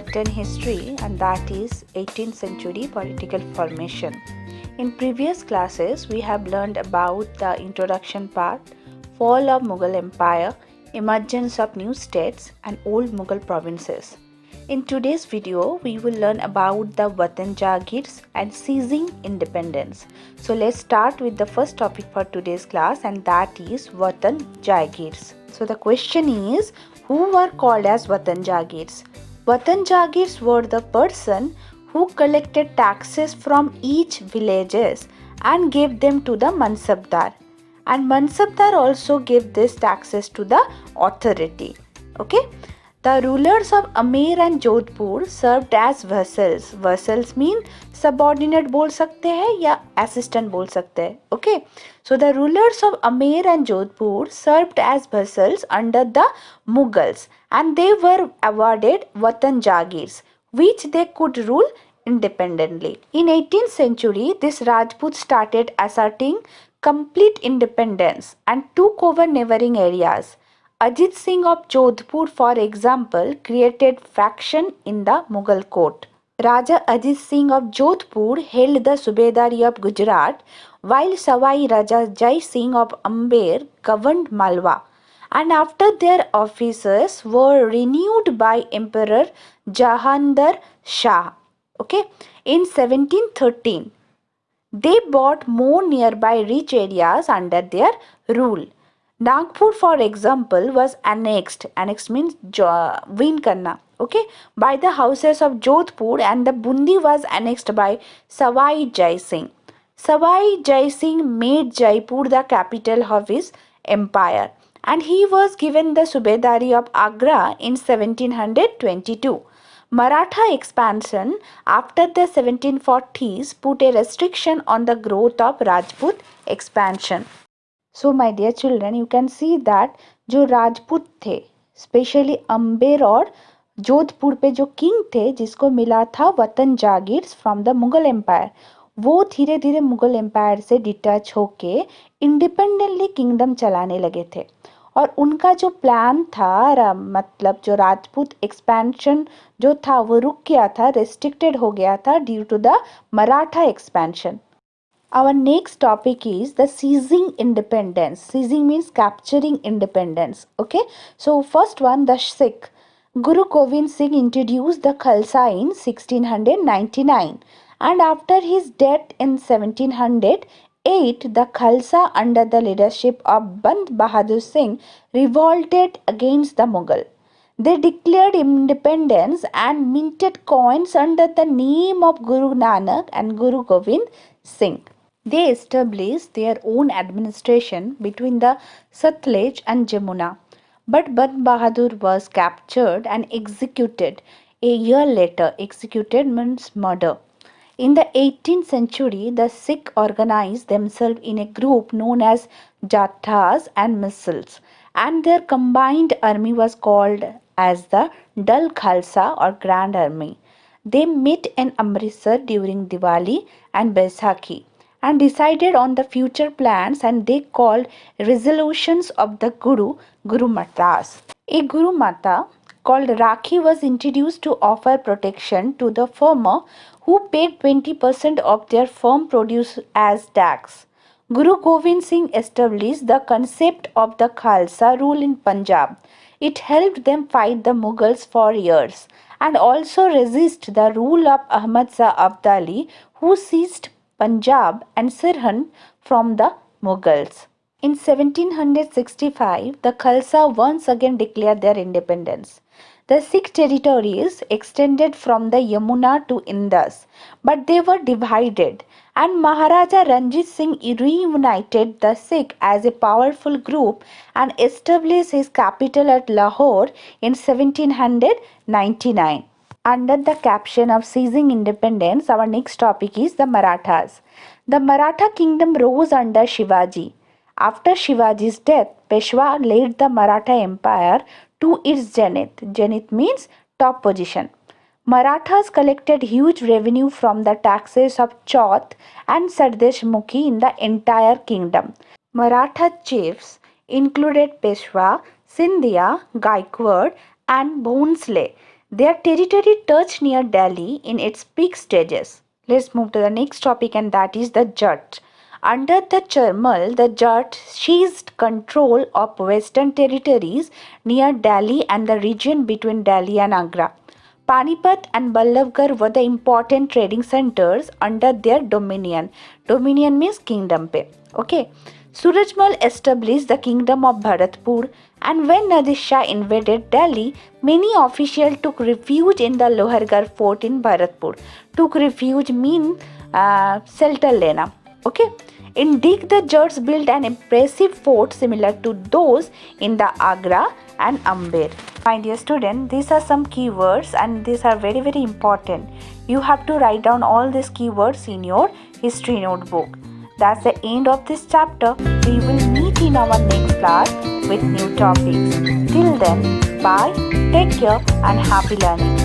certain history, and that is 18th century political formation. In previous classes, we have learned about the introduction part, fall of Mughal Empire, emergence of new states, and old Mughal provinces. In today's video, we will learn about the Watan Jagirs and seizing independence. So let's start with the first topic for today's class, and that is Watan Jagirs. So the question is, who were called as Watan Jagirs? Watan Jagirs were the person who collected taxes from each villages and gave them to the Mansabdar. And Mansabdar also gave these taxes to the authority. Okay. The rulers of Amer and Jodhpur served as vassals. Vassals mean subordinate बोल सकते हैं या assistant बोल सकते हैं. Okay. So the rulers of Amer and Jodhpur served as vassals under the Mughals, and they were awarded Watan Jagirs, which they could rule independently. In 18th century, this Rajput started asserting complete independence and took over neighboring areas. Ajit Singh of Jodhpur, for example, created faction in the Mughal court. Raja Ajit Singh of Jodhpur held the Subedari of Gujarat, while Savai Raja Jai Singh of Amber governed Malwa. And after their offices were renewed by Emperor Jahandar Shah, in 1713, they bought more nearby rich areas under their rule. Nagpur, for example, was annexed. Annexed means win karna. By the houses of Jodhpur, and the Bundi was annexed by Savai Jai Singh. Savai Jai Singh made Jaipur the capital of his empire, and he was given the Subedari of Agra in 1722. Maratha expansion after the 1740s put a restriction on the growth of Rajput expansion. So my dear children, you can see that जो राजपूत थे, specially Amber और जोधपुर पे जो king थे जिसको मिला था वतन jagirs from the Mughal empire, वो धीरे धीरे मुगल एम्पायर से डिटैच होके इंडिपेंडेंटली किंगडम चलाने लगे थे. और उनका जो प्लान था, मतलब जो राजपूत एक्सपेंशन जो था वो रुक गया था, रेस्ट्रिक्टेड हो गया था due to the Maratha expansion. Our next topic is the seizing independence. Seizing means capturing independence. Okay. So first one, the Sikh. Guru Gobind Singh introduced the Khalsa in 1699, and after his death in 1708, the Khalsa under the leadership of Band Bahadur Singh revolted against the Mughal. They declared independence and minted coins under the name of Guru Nanak and Guru Gobind Singh. They established their own administration between the Satluj and Jamuna. But Band Bahadur was captured and executed a year later. Executed means murder. In the 18th century, the Sikh organized themselves in a group known as Jathas and Missals, and their combined army was called as the Dal Khalsa or Grand Army. They met in Amritsar during Diwali and Baisakhi and decided on the future plans, and they called resolutions of the Guru Matas. A Guru Mata called Rakhi was introduced to offer protection to the farmer who paid 20% of their farm produce as tax. Guru Gobind Singh established the concept of the Khalsa rule in Punjab. It helped them fight the Mughals for years and also resist the rule of Ahmad Shah Abdali, who seized Punjab and Sirhind from the Mughals. In 1765, the Khalsa once again declared their independence. The Sikh territories extended from the Yamuna to Indus, but they were divided, and Maharaja Ranjit Singh reunited the Sikh as a powerful group and established his capital at Lahore in 1799. Under the caption of seizing independence, our next topic is the Marathas. The Maratha kingdom rose under Shivaji. After Shivaji's death, Peshwa led the Maratha empire to its zenith. Zenith means top position. Marathas collected huge revenue from the taxes of Chauth and Sardeshmukhi in the entire kingdom. Maratha chiefs included Peshwa, Sindhya, Gaikwad and Bhonsle. Their territory touched near Delhi in its peak stages. Let's move to the next topic, and that is the Jat. Under the Charmal, the Jat seized control of western territories near Delhi and the region between Delhi and Agra. Panipat and Ballabgarh were the important trading centers under their dominion. Dominion means kingdom pe. Okay. Surajmal established the kingdom of Bharatpur, and when Nadir Shah invaded Delhi, many officials took refuge in the Lohargarh fort in Bharatpur. Took refuge mean shelter lena. Okay. In Dig, the Jats built an impressive fort similar to those in the Agra and Amber. My dear student, these are some keywords and these are very important. You have to write down all these keywords in your history notebook. That's the end of this chapter. We will meet in our next class with new topics. Till then, bye, take care and happy learning.